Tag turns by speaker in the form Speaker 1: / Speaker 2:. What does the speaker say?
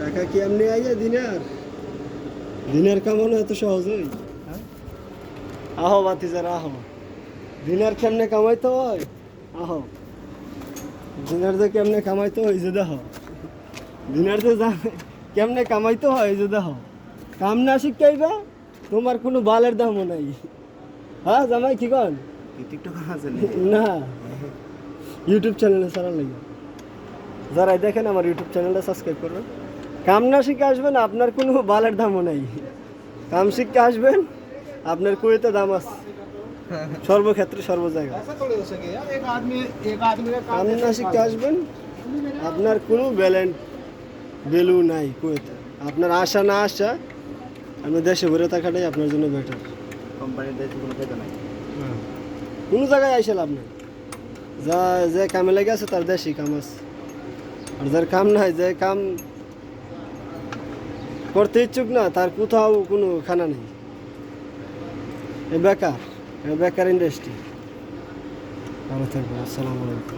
Speaker 1: টাকা কি এমনি আইয়া দিনের দিনের কামানো এত সহজই? হ্যাঁ, আহো বাতিজারা আহো, দিনের কেমনে কামাইতে হয় আহো, দিনের যে কেমনে কামাইতে হয় যে দেখো, দিনের যে কেমনে কামাইতে হয় যে দেখো, কাম না শিখাইবা তোমার কোনো বালের দামও নাই। হ্যাঁ জামাই কি কন?
Speaker 2: টিকটক আছে
Speaker 1: না, ইউটিউব চ্যানেলে ছাড়ার লাগে, যারাই দেখেন আমার ইউটিউব চ্যানেলটা সাবস্ক্রাইব করবেন। কাম না শিখে আসবেন আপনার কোনো বালের দামও নাই, কাম শিখতে আসবেন আপনার কুয়েতে দাম আছে সর্বক্ষেত্রে সর্ব জায়গায়। কাম না শিখতে আসবেন আপনার কোনো ভ্যালু নাই কুয়েতে, আপনার আশা না আসা আপনি দেশে ঘুরে থাকাটাই আপনার জন্য বেটার।
Speaker 2: কোম্পানির দায়িত্ব কোনো ফায়দা নাই।
Speaker 1: কোনো জায়গায় আইসে লাভ নাই, যা যে কামে লেগে আছে তার দেশই কাম আছে, আর যার কাম নাই, যে কাম করতে ইচ্ছুক না তার কোথাও কোনো খানা নেই, বেকার ইন্ডাস্ট্রি। ভালো থাকবেন, আসসালামু আলাইকুম।